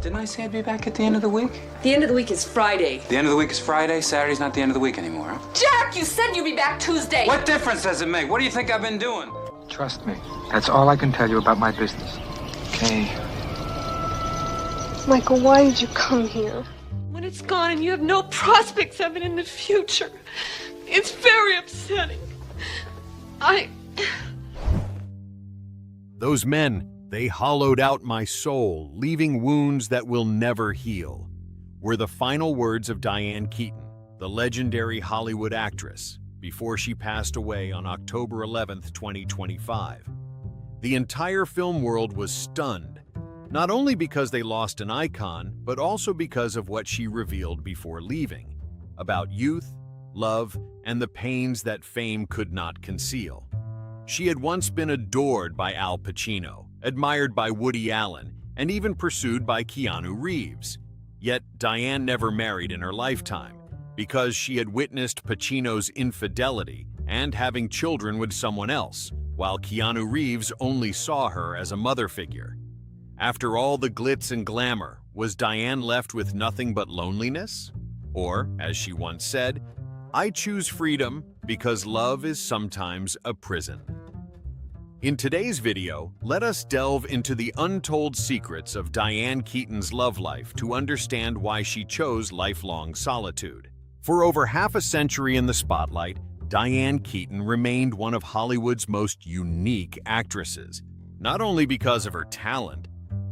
Didn't I say I'd be back at the end of the week? The end of the week is Friday. The end of the week is Friday. Saturday's not the end of the week anymore, huh? Jack, you said you'd be back Tuesday. What difference does it make? What do you think I've been doing? Trust me. That's all I can tell you about my business. Okay? Michael, why did you come here? When it's gone and you have no prospects of it in the future, it's very upsetting. Those men, they hollowed out my soul, leaving wounds that will never heal, were the final words of Diane Keaton, the legendary Hollywood actress, before she passed away on October 11th, 2025. The entire film world was stunned, not only because they lost an icon, but also because of what she revealed before leaving, about youth, love, and the pains that fame could not conceal. She had once been adored by Al Pacino, admired by Woody Allen, and even pursued by Keanu Reeves. Yet Diane never married in her lifetime, because she had witnessed Pacino's infidelity and having children with someone else, while Keanu Reeves only saw her as a mother figure. After all the glitz and glamour, was Diane left with nothing but loneliness? Or, as she once said, "I choose freedom because love is sometimes a prison." In today's video, let us delve into the untold secrets of Diane Keaton's love life to understand why she chose lifelong solitude. For over half a century in the spotlight, Diane Keaton remained one of Hollywood's most unique actresses, not only because of her talent,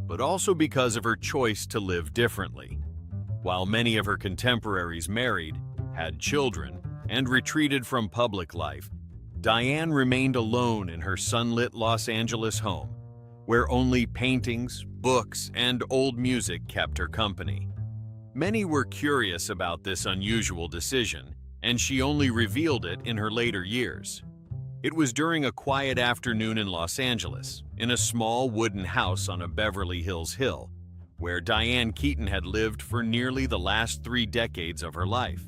but also because of her choice to live differently. While many of her contemporaries married, had children, and retreated from public life, Diane remained alone in her sunlit Los Angeles home, where only paintings, books, and old music kept her company. Many were curious about this unusual decision, and she only revealed it in her later years. It was during a quiet afternoon in Los Angeles, in a small wooden house on a Beverly Hills hill, where Diane Keaton had lived for nearly the last 3 decades of her life.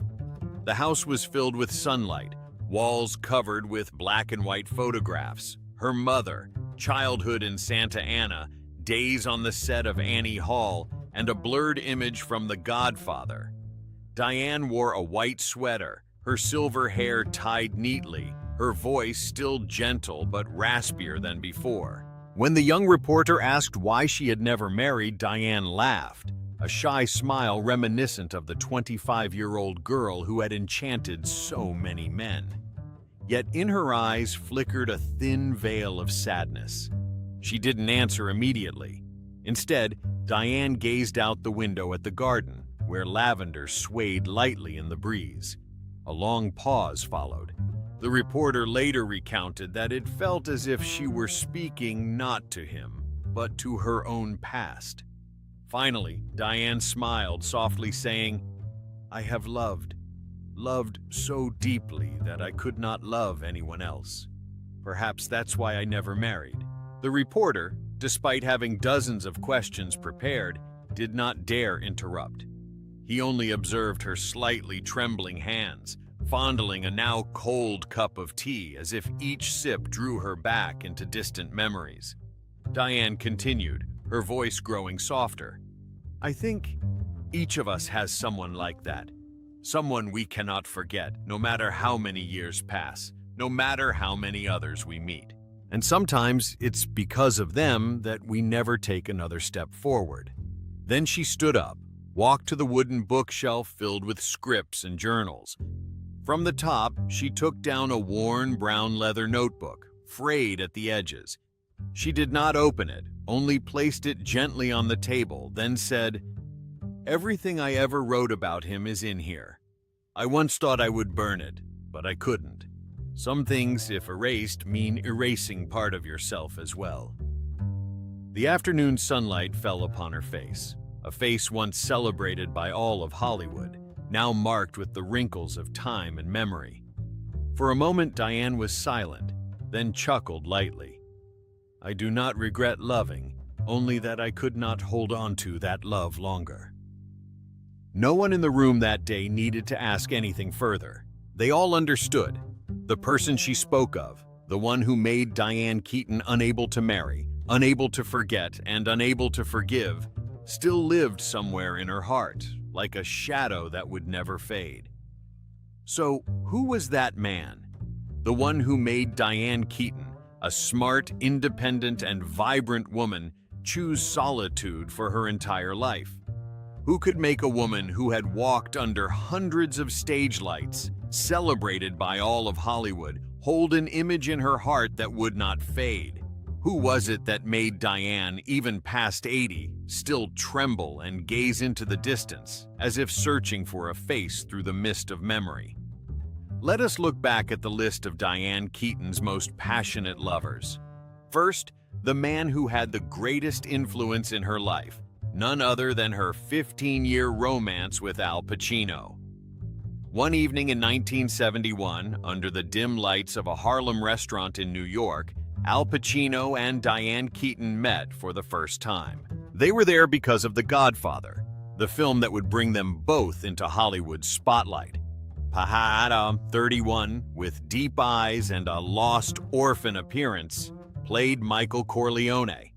The house was filled with sunlight, walls covered with black and white photographs, her mother, childhood in Santa Ana, days on the set of Annie Hall, and a blurred image from The Godfather. Diane wore a white sweater, her silver hair tied neatly, her voice still gentle but raspier than before. When the young reporter asked why she had never married, Diane laughed, a shy smile reminiscent of the 25-year-old girl who had enchanted so many men. Yet in her eyes flickered a thin veil of sadness. She didn't answer immediately. Instead, Diane gazed out the window at the garden, where lavender swayed lightly in the breeze. A long pause followed. The reporter later recounted that it felt as if she were speaking not to him, but to her own past. Finally, Diane smiled, softly saying, "I have loved so deeply that I could not love anyone else. Perhaps that's why I never married." The reporter, despite having dozens of questions prepared, did not dare interrupt. He only observed her slightly trembling hands, fondling a now cold cup of tea as if each sip drew her back into distant memories. Diane continued, her voice growing softer. "I think each of us has someone like that. Someone we cannot forget, no matter how many years pass, no matter how many others we meet. And sometimes it's because of them that we never take another step forward." Then she stood up, walked to the wooden bookshelf filled with scripts and journals. From the top, she took down a worn brown leather notebook, frayed at the edges. She did not open it, only placed it gently on the table, then said, "Everything I ever wrote about him is in here. I once thought I would burn it, but I couldn't. Some things, if erased, mean erasing part of yourself as well." The afternoon sunlight fell upon her face, a face once celebrated by all of Hollywood, now marked with the wrinkles of time and memory. For a moment, Diane was silent, then chuckled lightly. "I do not regret loving, only that I could not hold on to that love longer." No one in the room that day needed to ask anything further. They all understood. The person she spoke of, the one who made Diane Keaton unable to marry, unable to forget, and unable to forgive, still lived somewhere in her heart, like a shadow that would never fade. So, who was that man? The one who made Diane Keaton, a smart, independent, and vibrant woman, choose solitude for her entire life? Who could make a woman who had walked under hundreds of stage lights, celebrated by all of Hollywood, hold an image in her heart that would not fade? Who was it that made Diane, even past 80, still tremble and gaze into the distance, as if searching for a face through the mist of memory? Let us look back at the list of Diane Keaton's most passionate lovers. First, the man who had the greatest influence in her life, none other than her 15-year romance with Al Pacino. One evening in 1971, under the dim lights of a Harlem restaurant in New York, Al Pacino and Diane Keaton met for the first time. They were there because of The Godfather, the film that would bring them both into Hollywood's spotlight. Pahada, 31, with deep eyes and a lost orphan appearance, played Michael Corleone.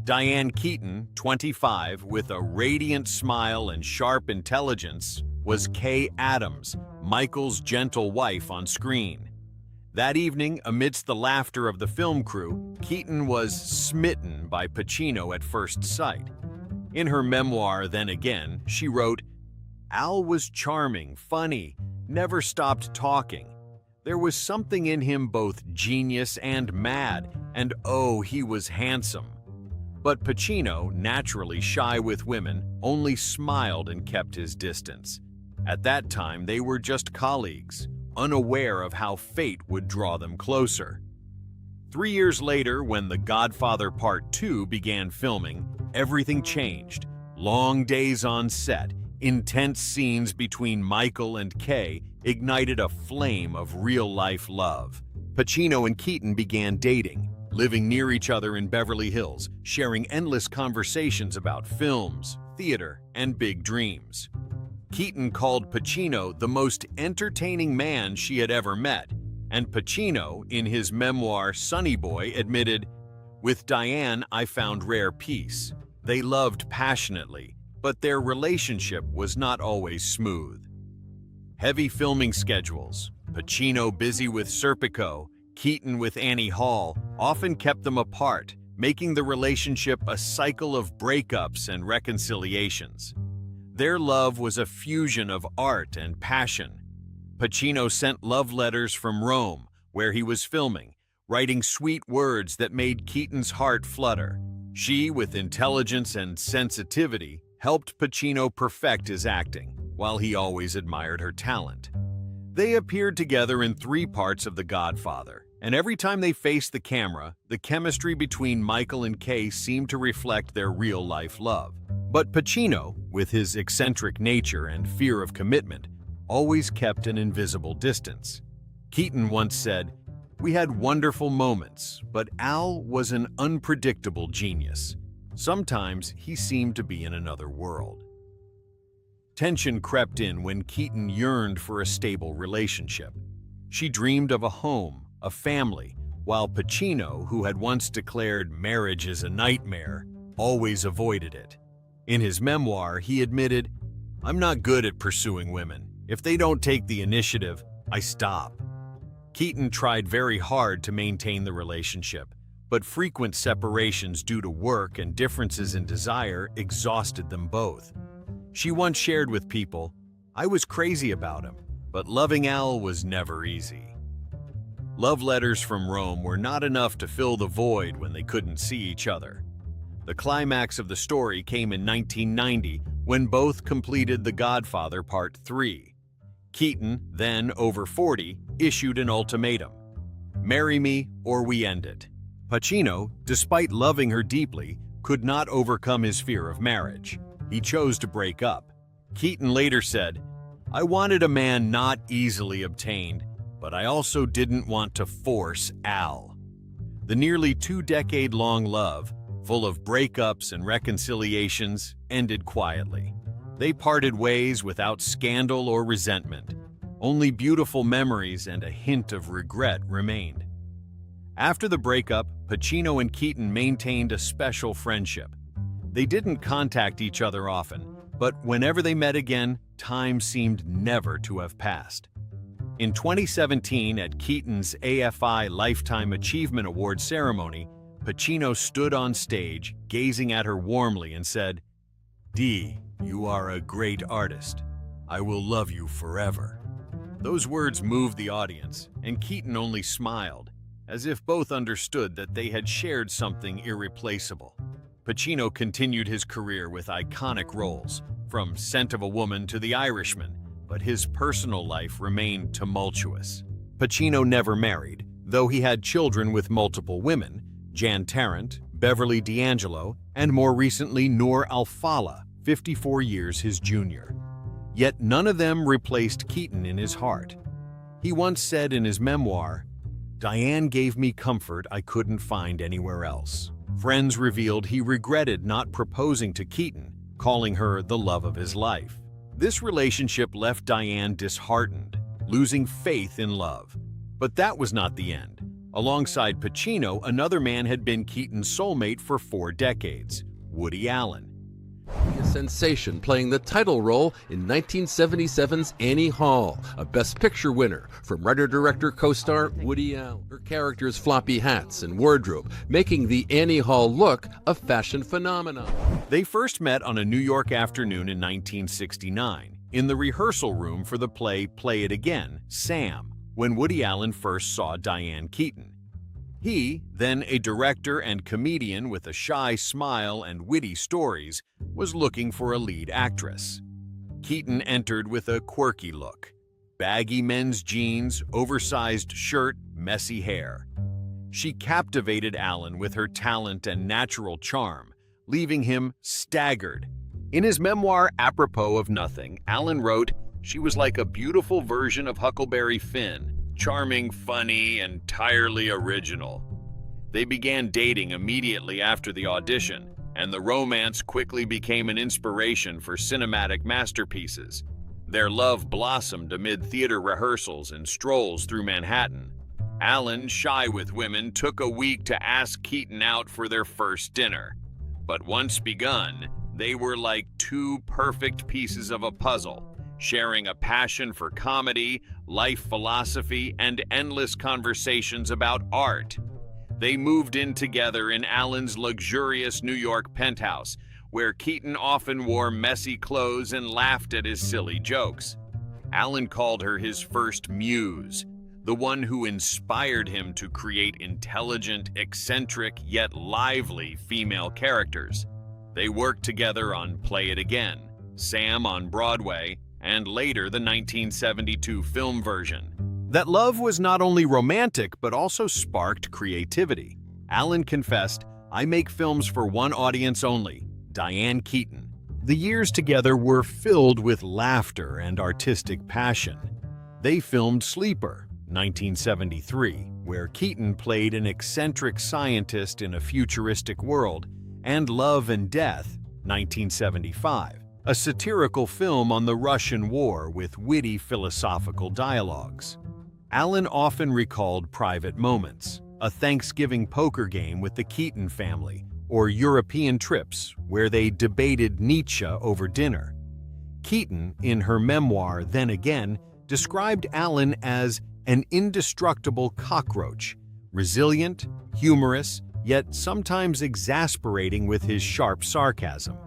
Diane Keaton, 25, with a radiant smile and sharp intelligence, was Kay Adams, Michael's gentle wife on screen. That evening, amidst the laughter of the film crew, Keaton was smitten by Pacino at first sight. In her memoir, Then Again, she wrote, "Al was charming, funny, never stopped talking. There was something in him both genius and mad, and oh, he was handsome." But Pacino, naturally shy with women, only smiled and kept his distance. At that time, they were just colleagues, unaware of how fate would draw them closer. 3 years later, when The Godfather Part 2 began filming, everything changed. Long days on set, intense scenes between Michael and Kay ignited a flame of real-life love. Pacino and Keaton began dating, living near each other in Beverly Hills, sharing endless conversations about films, theater, and big dreams. Keaton called Pacino the most entertaining man she had ever met, and Pacino, in his memoir Sonny Boy, admitted, "With Diane, I found rare peace. They loved passionately, but their relationship was not always smooth." Heavy filming schedules, Pacino busy with Serpico, Keaton with Annie Hall, often kept them apart, making the relationship a cycle of breakups and reconciliations. Their love was a fusion of art and passion. Pacino sent love letters from Rome, where he was filming, writing sweet words that made Keaton's heart flutter. She, with intelligence and sensitivity, helped Pacino perfect his acting, while he always admired her talent. They appeared together in 3 parts of The Godfather, and every time they faced the camera, the chemistry between Michael and Kay seemed to reflect their real-life love. But Pacino, with his eccentric nature and fear of commitment, always kept an invisible distance. Keaton once said, "We had wonderful moments, but Al was an unpredictable genius. Sometimes he seemed to be in another world." Tension crept in when Keaton yearned for a stable relationship. She dreamed of a home, a family, while Pacino, who had once declared marriage is a nightmare, always avoided it. In his memoir, he admitted, "I'm not good at pursuing women. If they don't take the initiative, I stop." Keaton tried very hard to maintain the relationship, but frequent separations due to work and differences in desire exhausted them both. She once shared with people, "I was crazy about him, but loving Al was never easy." Love letters from Rome were not enough to fill the void when they couldn't see each other. The climax of the story came in 1990 when both completed The Godfather Part 3. Keaton, then over 40, issued an ultimatum: "Marry me or we end it." Pacino, despite loving her deeply, could not overcome his fear of marriage. He chose to break up. Keaton later said, "I wanted a man not easily obtained, but I also didn't want to force Al." The nearly 2-decade-long love, full of breakups and reconciliations, ended quietly. They parted ways without scandal or resentment. Only beautiful memories and a hint of regret remained. After the breakup, Pacino and Keaton maintained a special friendship. They didn't contact each other often, but whenever they met again, time seemed never to have passed. In 2017, at Keaton's AFI Lifetime Achievement Award ceremony, Pacino stood on stage, gazing at her warmly and said, "Dee, you are a great artist. I will love you forever." Those words moved the audience, and Keaton only smiled, as if both understood that they had shared something irreplaceable. Pacino continued his career with iconic roles, from Scent of a Woman to The Irishman, but his personal life remained tumultuous. Pacino never married, though he had children with multiple women, Jan Tarrant, Beverly D'Angelo, and more recently Noor Al-Fala, 54 years his junior. Yet none of them replaced Keaton in his heart. He once said in his memoir, "Diane gave me comfort I couldn't find anywhere else." Friends revealed he regretted not proposing to Keaton, calling her the love of his life. This relationship left Diane disheartened, losing faith in love. But that was not the end. Alongside Pacino, another man had been Keaton's soulmate for 4 decades, Woody Allen. A sensation playing the title role in 1977's Annie Hall, a Best Picture winner from writer-director co-star Woody Allen. Her character's floppy hats and wardrobe making the Annie Hall look a fashion phenomenon. They first met on a New York afternoon in 1969, in the rehearsal room for the play Play It Again, Sam, when Woody Allen first saw Diane Keaton. He, then a director and comedian with a shy smile and witty stories, was looking for a lead actress. Keaton entered with a quirky look: baggy men's jeans, oversized shirt, messy hair. She captivated Allen with her talent and natural charm, leaving him staggered. In his memoir, Apropos of Nothing, Allen wrote, "She was like a beautiful version of Huckleberry Finn, charming, funny, and entirely original." They began dating immediately after the audition, and the romance quickly became an inspiration for cinematic masterpieces. Their love blossomed amid theater rehearsals and strolls through Manhattan. Allen, shy with women, took a week to ask Keaton out for their first dinner. But once begun, they were like two perfect pieces of a puzzle, sharing a passion for comedy, life philosophy, and endless conversations about art. They moved in together in Allen's luxurious New York penthouse, where Keaton often wore messy clothes and laughed at his silly jokes. Allen called her his first muse, the one who inspired him to create intelligent, eccentric, yet lively female characters. They worked together on Play It Again, Sam on Broadway, and later the 1972 film version. That love was not only romantic, but also sparked creativity. Allen confessed, "I make films for one audience only, Diane Keaton." The years together were filled with laughter and artistic passion. They filmed Sleeper, 1973, where Keaton played an eccentric scientist in a futuristic world, and Love and Death, 1975, a satirical film on the Russian War with witty philosophical dialogues. Allen often recalled private moments, a Thanksgiving poker game with the Keaton family, or European trips where they debated Nietzsche over dinner. Keaton, in her memoir Then Again, described Allen as an indestructible cockroach, resilient, humorous, yet sometimes exasperating with his sharp sarcasm.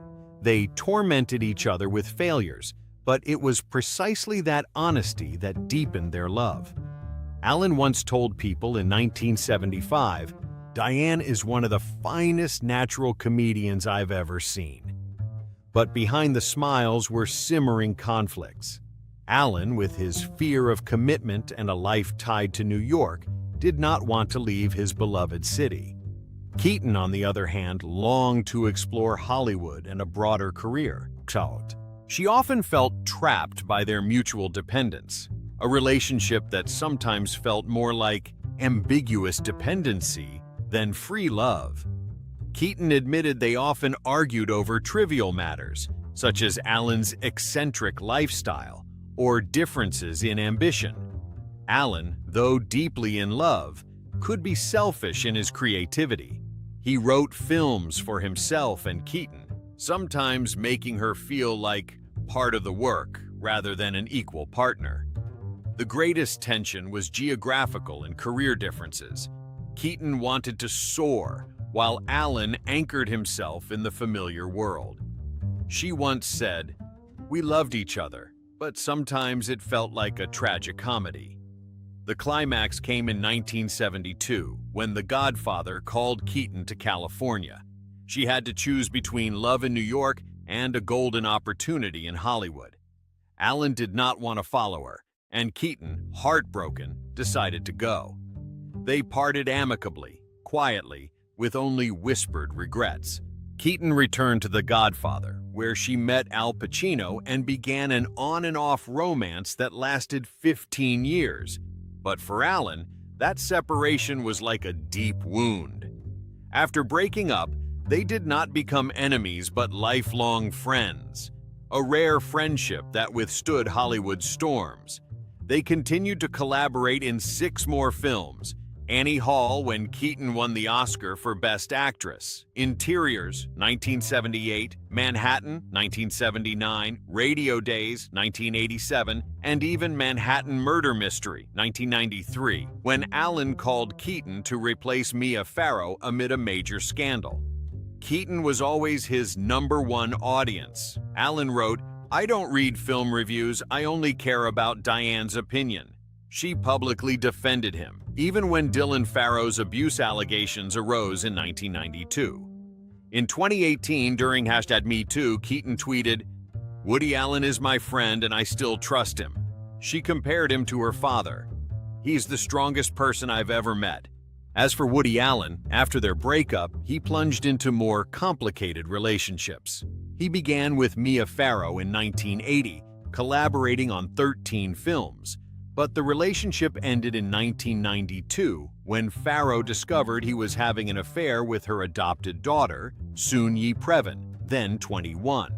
They tormented each other with failures, but it was precisely that honesty that deepened their love. Allen once told people in 1975, "Diane is one of the finest natural comedians I've ever seen." But behind the smiles were simmering conflicts. Allen, with his fear of commitment and a life tied to New York, did not want to leave his beloved city. Keaton, on the other hand, longed to explore Hollywood and a broader career. She often felt trapped by their mutual dependence, a relationship that sometimes felt more like ambiguous dependency than free love. Keaton admitted they often argued over trivial matters, such as Allen's eccentric lifestyle or differences in ambition. Allen, though deeply in love, could be selfish in his creativity. He wrote films for himself and Keaton, sometimes making her feel like part of the work rather than an equal partner. The greatest tension was geographical and career differences. Keaton wanted to soar, while Alan anchored himself in the familiar world. She once said, "We loved each other, but sometimes it felt like a tragic comedy." The climax came in 1972, when The Godfather called Keaton to California. She had to choose between love in New York and a golden opportunity in Hollywood. Alan did not want to follow her, and Keaton, heartbroken, decided to go. They parted amicably, quietly, with only whispered regrets. Keaton returned to The Godfather, where she met Al Pacino and began an on-and-off romance that lasted 15 years. But for Alan, that separation was like a deep wound. After breaking up, they did not become enemies but lifelong friends, a rare friendship that withstood Hollywood's storms. They continued to collaborate in 6 more films: Annie Hall, when Keaton won the Oscar for Best Actress; Interiors, 1978; Manhattan, 1979; Radio Days, 1987, and even Manhattan Murder Mystery, 1993, when Alan called Keaton to replace Mia Farrow amid a major scandal. Keaton was always his #1 audience. Alan wrote, "I don't read film reviews, I only care about Diane's opinion." She publicly defended him, even when Dylan Farrow's abuse allegations arose in 1992. In 2018, during #MeToo, Keaton tweeted, "Woody Allen is my friend and I still trust him." She compared him to her father. "He's the strongest person I've ever met." As for Woody Allen, after their breakup, he plunged into more complicated relationships. He began with Mia Farrow in 1980, collaborating on 13 films. But the relationship ended in 1992 when Farrow discovered he was having an affair with her adopted daughter, Soon-Yi Previn, then 21.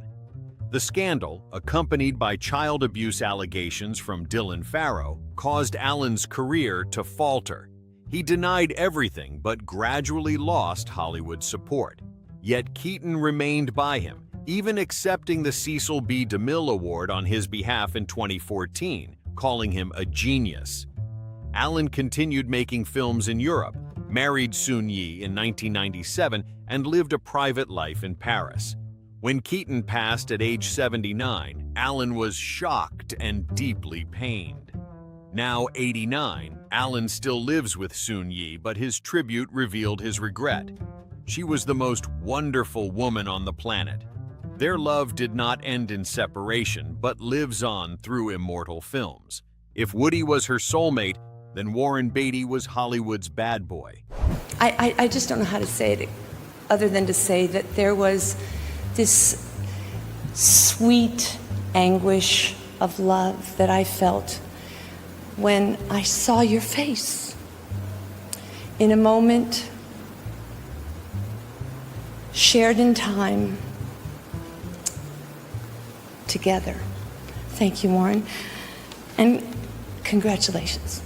The scandal, accompanied by child abuse allegations from Dylan Farrow, caused Allen's career to falter. He denied everything but gradually lost Hollywood support. Yet Keaton remained by him, even accepting the Cecil B. DeMille Award on his behalf in 2014, calling him a genius. Allen continued making films in Europe, married Soon-Yi in 1997, and lived a private life in Paris. When Keaton passed at age 79, Allen was shocked and deeply pained. Now 89, Allen still lives with Soon-Yi, but his tribute revealed his regret. She was the most wonderful woman on the planet. Their love did not end in separation, but lives on through immortal films. If Woody was her soulmate, then Warren Beatty was Hollywood's bad boy. I just don't know how to say it other than to say that there was this sweet anguish of love that I felt when I saw your face in a moment shared in time together. Thank you, Warren, and congratulations.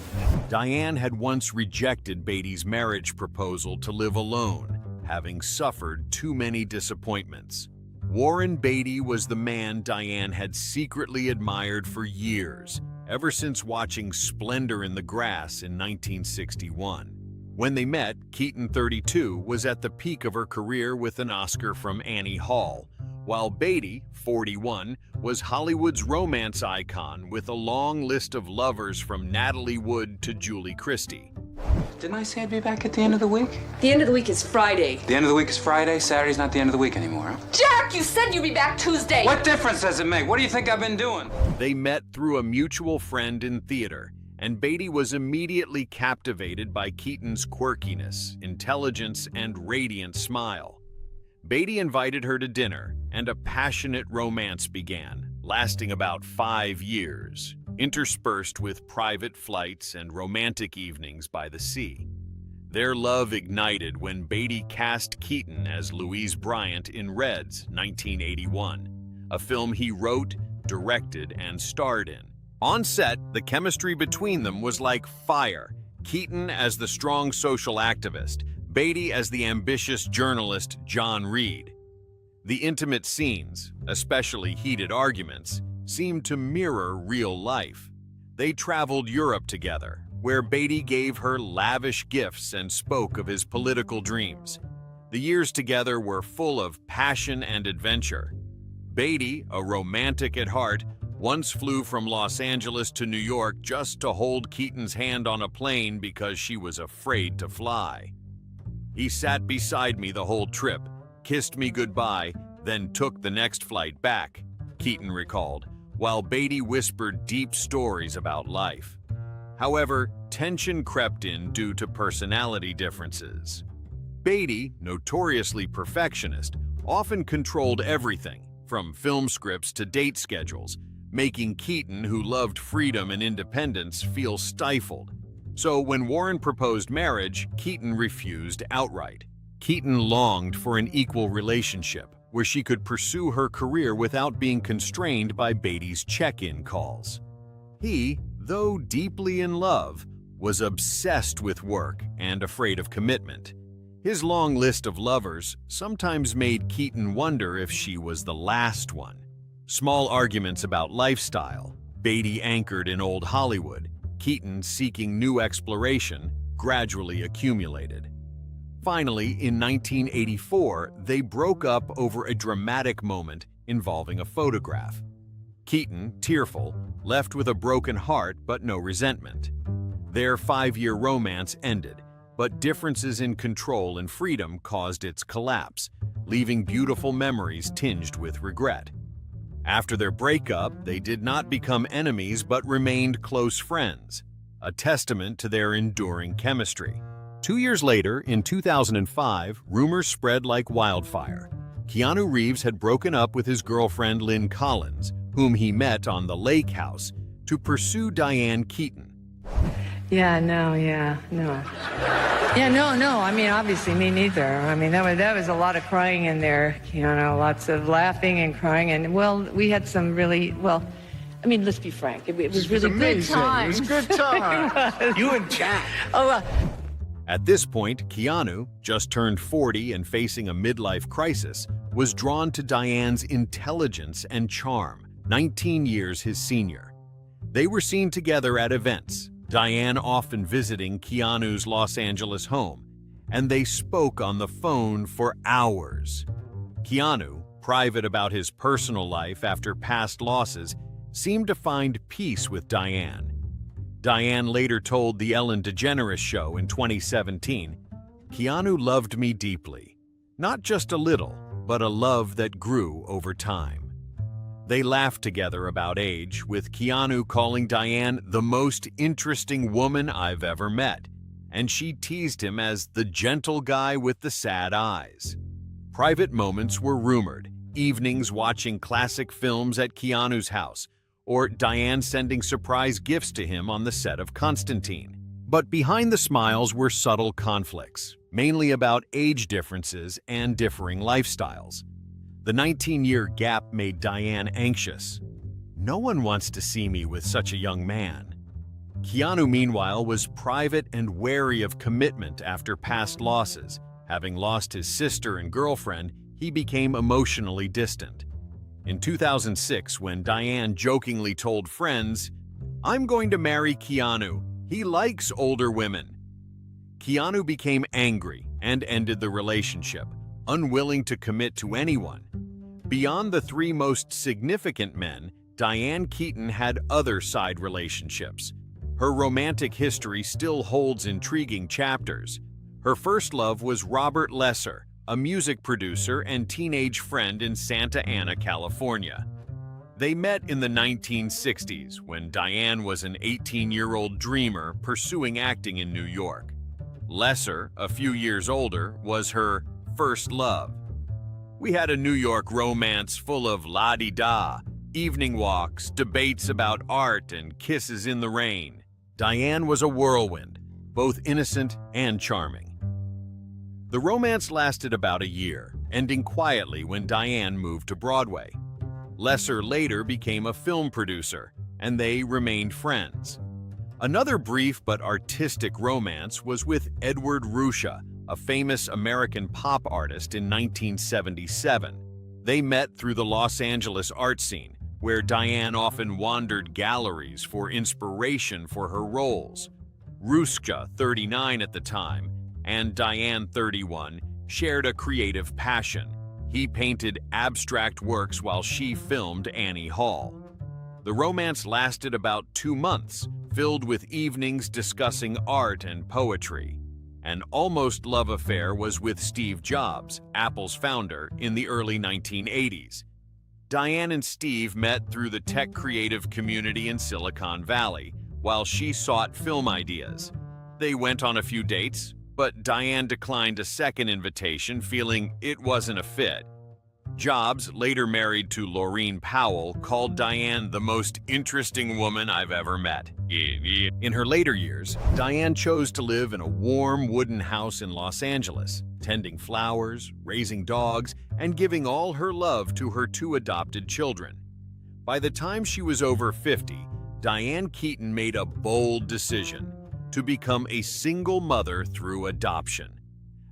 Diane had once rejected Beatty's marriage proposal to live alone, having suffered too many disappointments. Warren Beatty was the man Diane had secretly admired for years, ever since watching Splendor in the Grass in 1961. When they met, Keaton, 32, was at the peak of her career with an Oscar from Annie Hall, while Beatty, 41, was Hollywood's romance icon with a long list of lovers from Natalie Wood to Julie Christie. Didn't I say I'd be back at the end of the week? The end of the week is Friday. The end of the week is Friday, Saturday's not the end of the week anymore, huh? Jack, you said you'd be back Tuesday. What difference does it make? What do you think I've been doing? They met through a mutual friend in theater, and Beatty was immediately captivated by Keaton's quirkiness, intelligence, and radiant smile. Beatty invited her to dinner, and a passionate romance began, lasting about 5 years, interspersed with private flights and romantic evenings by the sea. Their love ignited when Beatty cast Keaton as Louise Bryant in Reds, 1981, a film he wrote, directed, and starred in. On set, the chemistry between them was like fire. Keaton as the strong social activist, Beatty as the ambitious journalist John Reed. The intimate scenes, especially heated arguments, seemed to mirror real life. They traveled Europe together, where Beatty gave her lavish gifts and spoke of his political dreams. The years together were full of passion and adventure. Beatty, a romantic at heart, once flew from Los Angeles to New York just to hold Keaton's hand on a plane because she was afraid to fly. He sat beside me the whole trip, kissed me goodbye, then took the next flight back, Keaton recalled, while Beatty whispered deep stories about life. However, tension crept in due to personality differences. Beatty, notoriously perfectionist, often controlled everything, from film scripts to date schedules, making Keaton, who loved freedom and independence, feel stifled. So when Warren proposed marriage, Keaton refused outright. Keaton longed for an equal relationship, where she could pursue her career without being constrained by Beatty's check-in calls. He, though deeply in love, was obsessed with work and afraid of commitment. His long list of lovers sometimes made Keaton wonder if she was the last one. Small arguments about lifestyle, Beatty anchored in old Hollywood, Keaton seeking new exploration, gradually accumulated. Finally, in 1984, they broke up over a dramatic moment involving a photograph. Keaton, tearful, left with a broken heart but no resentment. Their 5-year romance ended, but differences in control and freedom caused its collapse, leaving beautiful memories tinged with regret. After their breakup, they did not become enemies but remained close friends, a testament to their enduring chemistry. 2 years later, in 2005, rumors spread like wildfire. Keanu Reeves had broken up with his girlfriend Lynn Collins, whom he met on the lake house, to pursue Diane Keaton. Yeah, no. I mean, obviously, me neither. I mean, that was a lot of crying in there, lots of laughing and crying. And, well, we had some really, I mean, let's be frank. It was really good times. It was good time. You and Jack. Oh, At this point, Keanu, just turned 40 and facing a midlife crisis, was drawn to Diane's intelligence and charm, 19 years his senior. They were seen together at events, Diane often visiting Keanu's Los Angeles home, and they spoke on the phone for hours. Keanu, private about his personal life after past losses, seemed to find peace with Diane. Diane later told The Ellen DeGeneres Show in 2017, "Keanu loved me deeply. Not just a little, but a love that grew over time." They laughed together about age, with Keanu calling Diane the most interesting woman I've ever met, and she teased him as the gentle guy with the sad eyes. Private moments were rumored, evenings watching classic films at Keanu's house, or Diane sending surprise gifts to him on the set of Constantine. But behind the smiles were subtle conflicts, mainly about age differences and differing lifestyles. The 19-year gap made Diane anxious. "No one wants to see me with such a young man." Keanu, meanwhile, was private and wary of commitment after past losses. Having lost his sister and girlfriend, he became emotionally distant. In 2006, when Diane jokingly told friends, "I'm going to marry Keanu. He likes older women," Keanu became angry and ended the relationship, unwilling to commit to anyone. Beyond the 3 most significant men, Diane Keaton had other side relationships. Her romantic history still holds intriguing chapters. Her first love was Robert Lesser, a music producer and teenage friend in Santa Ana, California. They met in the 1960s when Diane was an 18-year-old dreamer pursuing acting in New York. Lesser, a few years older, was her first love. "We had a New York romance full of la-di-da, evening walks, debates about art, and kisses in the rain." Diane was a whirlwind, both innocent and charming. The romance lasted about a year, ending quietly when Diane moved to Broadway. Lesser later became a film producer, and they remained friends. Another brief but artistic romance was with Edward Ruscha, a famous American pop artist in 1977. They met through the Los Angeles art scene, where Diane often wandered galleries for inspiration for her roles. Ruska, 39 at the time, and Diane, 31, shared a creative passion. He painted abstract works while she filmed Annie Hall. The romance lasted about 2 months, filled with evenings discussing art and poetry. An almost love affair was with Steve Jobs, Apple's founder, in the early 1980s. Diane and Steve met through the tech creative community in Silicon Valley, while she sought film ideas. They went on a few dates, but Diane declined a second invitation, feeling it wasn't a fit. Jobs, later married to Laureen Powell, called Diane the most interesting woman I've ever met. In her later years, Diane chose to live in a warm wooden house in Los Angeles, tending flowers, raising dogs, and giving all her love to her 2 adopted children. By the time she was over 50, Diane Keaton made a bold decision to become a single mother through adoption.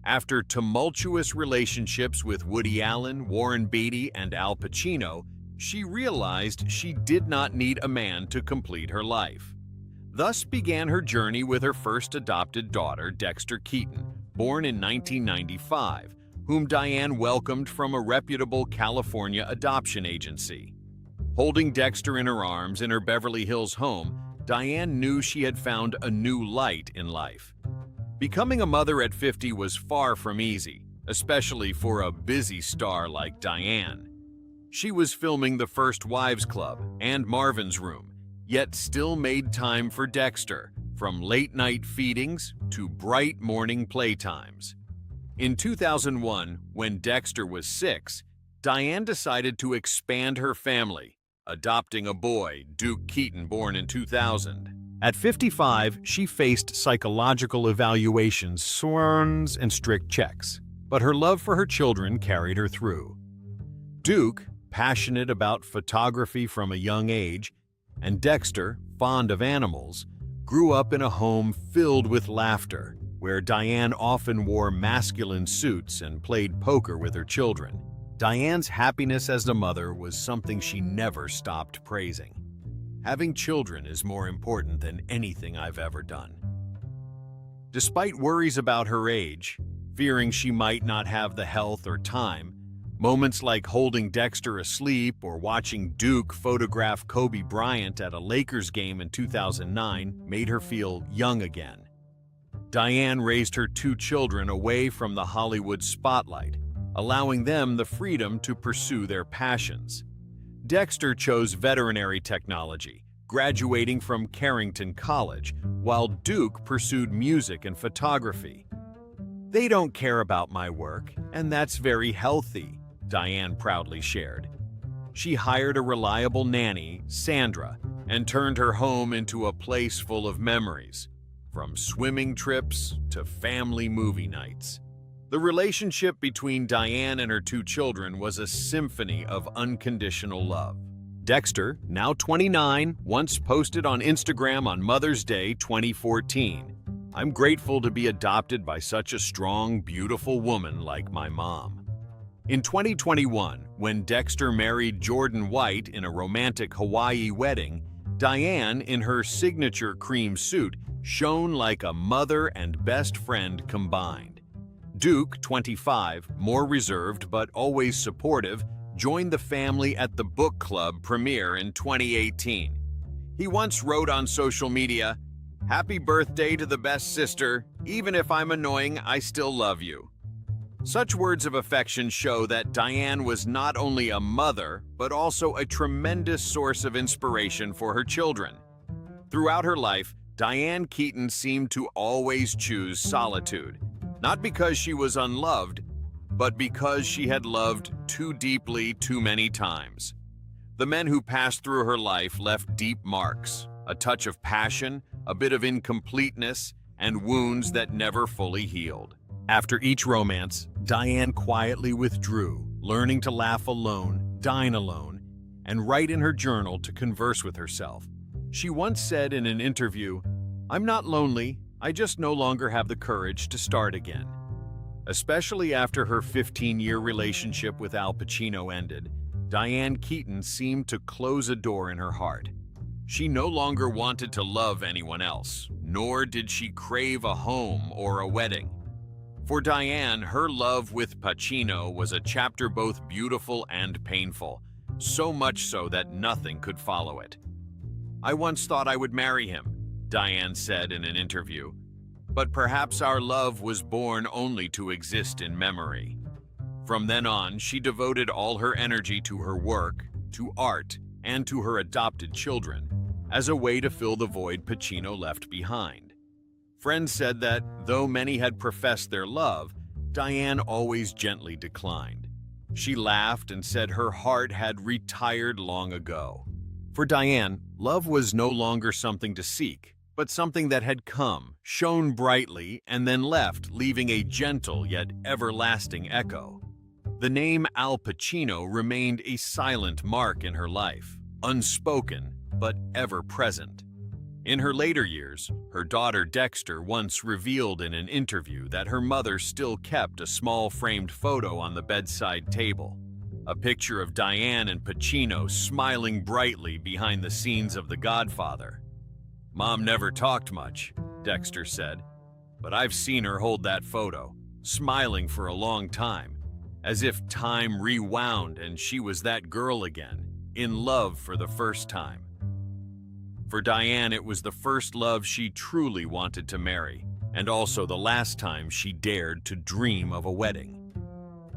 After tumultuous relationships with Woody Allen, Warren Beatty, and Al Pacino, she realized she did not need a man to complete her life. Thus began her journey with her first adopted daughter, Dexter Keaton, born in 1995, whom Diane welcomed from a reputable California adoption agency. Holding Dexter in her arms in her Beverly Hills home, Diane knew she had found a new light in life. Becoming a mother at 50 was far from easy, especially for a busy star like Diane. She was filming The First Wives Club and Marvin's Room, yet still made time for Dexter, from late-night feedings to bright morning playtimes. In 2001, when Dexter was 6, Diane decided to expand her family, adopting a boy, Duke Keaton, born in 2000. At 55, she faced psychological evaluations, sworns, and strict checks, but her love for her children carried her through. Duke, passionate about photography from a young age, and Dexter, fond of animals, grew up in a home filled with laughter, where Diane often wore masculine suits and played poker with her children. Diane's happiness as a mother was something she never stopped praising. Having children is more important than anything I've ever done. Despite worries about her age, fearing she might not have the health or time, moments like holding Dexter asleep or watching Duke photograph Kobe Bryant at a Lakers game in 2009 made her feel young again. Diane raised her 2 children away from the Hollywood spotlight, allowing them the freedom to pursue their passions. Dexter chose veterinary technology, graduating from Carrington College, while Duke pursued music and photography. "They don't care about my work, and that's very healthy," Diane proudly shared. She hired a reliable nanny, Sandra, and turned her home into a place full of memories, from swimming trips to family movie nights. The relationship between Diane and her 2 children was a symphony of unconditional love. Dexter, now 29, once posted on Instagram on Mother's Day 2014, "I'm grateful to be adopted by such a strong, beautiful woman like my mom." In 2021, when Dexter married Jordan White in a romantic Hawaii wedding, Diane, in her signature cream suit, shone like a mother and best friend combined. Duke, 25, more reserved but always supportive, joined the family at the book club premiere in 2018. He once wrote on social media, "Happy birthday to the best sister. Even if I'm annoying, I still love you." Such words of affection show that Diane was not only a mother, but also a tremendous source of inspiration for her children. Throughout her life, Diane Keaton seemed to always choose solitude. Not because she was unloved, but because she had loved too deeply too many times. The men who passed through her life left deep marks, a touch of passion, a bit of incompleteness, and wounds that never fully healed. After each romance, Diane quietly withdrew, learning to laugh alone, dine alone, and write in her journal to converse with herself. She once said in an interview, "I'm not lonely, I just no longer have the courage to start again." Especially after her 15-year relationship with Al Pacino ended, Diane Keaton seemed to close a door in her heart. She no longer wanted to love anyone else, nor did she crave a home or a wedding. For Diane, her love with Pacino was a chapter both beautiful and painful, so much so that nothing could follow it. "I once thought I would marry him," Diane said in an interview, "but perhaps our love was born only to exist in memory." From then on, she devoted all her energy to her work, to art, and to her adopted children, as a way to fill the void Pacino left behind. Friends said that, though many had professed their love, Diane always gently declined. She laughed and said her heart had retired long ago. For Diane, love was no longer something to seek, but something that had come, shone brightly, and then left, leaving a gentle yet everlasting echo. The name Al Pacino remained a silent mark in her life, unspoken but ever present. In her later years, her daughter Dexter once revealed in an interview that her mother still kept a small framed photo on the bedside table, a picture of Diane and Pacino smiling brightly behind the scenes of The Godfather. "Mom never talked much," Dexter said, "but I've seen her hold that photo, smiling for a long time, as if time rewound and she was that girl again, in love for the first time." For Diane, it was the first love she truly wanted to marry, and also the last time she dared to dream of a wedding.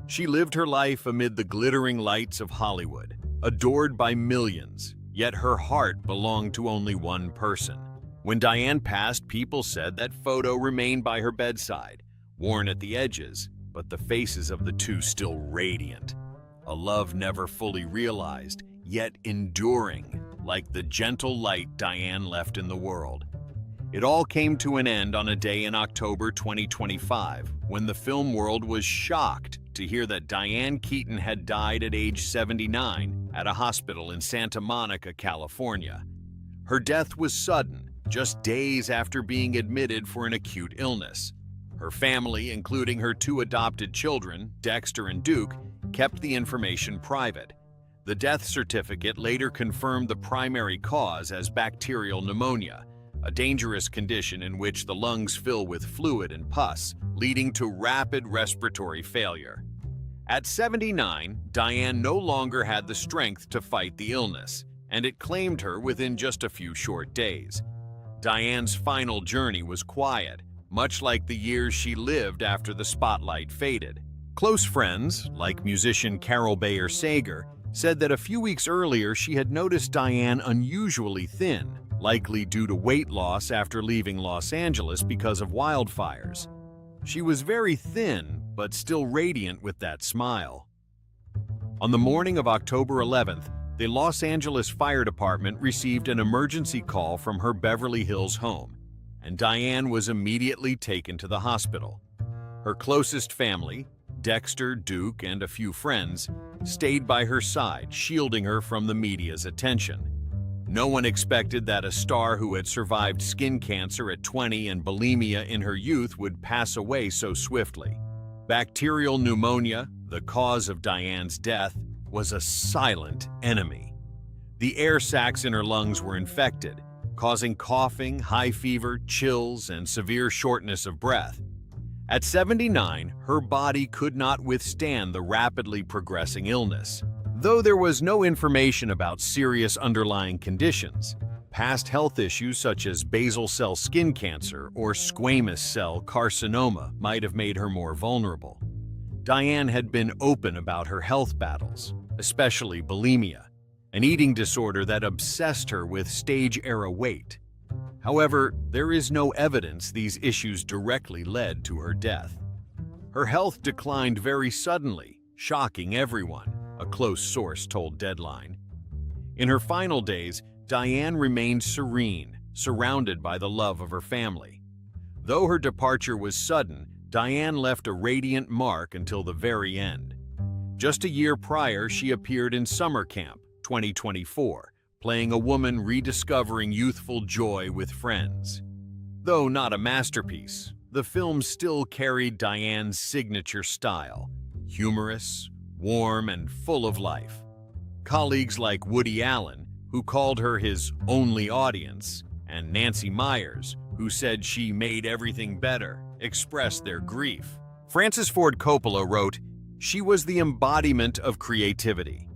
She lived her life amid the glittering lights of Hollywood, adored by millions, yet her heart belonged to only one person. When Diane passed, people said that photo remained by her bedside, worn at the edges, but the faces of the two still radiant. A love never fully realized, yet enduring, like the gentle light Diane left in the world. It all came to an end on a day in October 2025, when the film world was shocked to hear that Diane Keaton had died at age 79 at a hospital in Santa Monica, California. Her death was sudden, just days after being admitted for an acute illness. Her family, including her two adopted children, Dexter and Duke, kept the information private. The death certificate later confirmed the primary cause as bacterial pneumonia, a dangerous condition in which the lungs fill with fluid and pus, leading to rapid respiratory failure. At 79, Diane no longer had the strength to fight the illness, and it claimed her within just a few short days. Diane's final journey was quiet, much like the years she lived after the spotlight faded. Close friends, like musician Carol Bayer Sager, said that a few weeks earlier she had noticed Diane unusually thin, likely due to weight loss after leaving Los Angeles because of wildfires. She was very thin, but still radiant with that smile. On the morning of October 11th, the Los Angeles Fire Department received an emergency call from her Beverly Hills home, and Diane was immediately taken to the hospital. Her closest family, Dexter, Duke, and a few friends, stayed by her side, shielding her from the media's attention. No one expected that a star who had survived skin cancer at 20 and bulimia in her youth would pass away so swiftly. Bacterial pneumonia, the cause of Diane's death, was a silent enemy. The air sacs in her lungs were infected, causing coughing, high fever, chills, and severe shortness of breath. At 79, her body could not withstand the rapidly progressing illness. Though there was no information about serious underlying conditions, past health issues such as basal cell skin cancer or squamous cell carcinoma might have made her more vulnerable. Diane had been open about her health battles, especially bulimia, an eating disorder that obsessed her with stage-era weight. However, there is no evidence these issues directly led to her death. Her health declined very suddenly, shocking everyone, a close source told Deadline. In her final days, Diane remained serene, surrounded by the love of her family. Though her departure was sudden, Diane left a radiant mark until the very end. Just a year prior, she appeared in Summer Camp 2024, playing a woman rediscovering youthful joy with friends. Though not a masterpiece, the film still carried Diane's signature style, humorous, warm, and full of life. Colleagues like Woody Allen, who called her his only audience, and Nancy Meyers, who said she made everything better, expressed their grief. Francis Ford Coppola wrote, "She was the embodiment of creativity."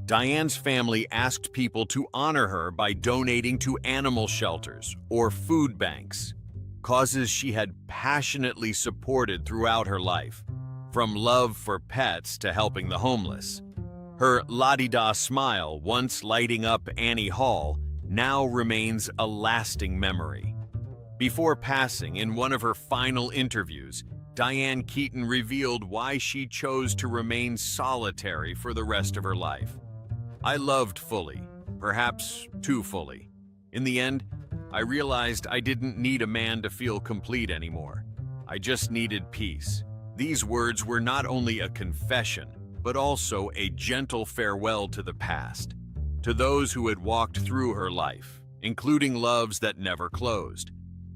Diane's family asked people to honor her by donating to animal shelters or food banks, causes she had passionately supported throughout her life, from love for pets to helping the homeless. Her la-di-da smile, once lighting up Annie Hall, now remains a lasting memory. Before passing, in one of her final interviews, Diane Keaton revealed why she chose to remain solitary for the rest of her life. "I loved fully, perhaps too fully. In the end, I realized I didn't need a man to feel complete anymore. I just needed peace." These words were not only a confession, but also a gentle farewell to the past, to those who had walked through her life, including loves that never closed.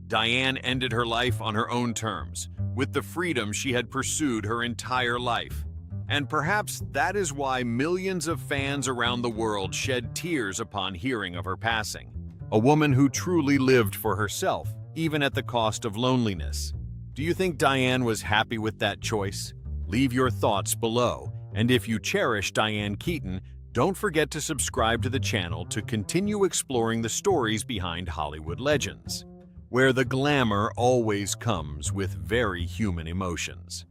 Diane ended her life on her own terms, with the freedom she had pursued her entire life. And perhaps that is why millions of fans around the world shed tears upon hearing of her passing. A woman who truly lived for herself, even at the cost of loneliness. Do you think Diane was happy with that choice? Leave your thoughts below. And if you cherish Diane Keaton, don't forget to subscribe to the channel to continue exploring the stories behind Hollywood legends, where the glamour always comes with very human emotions.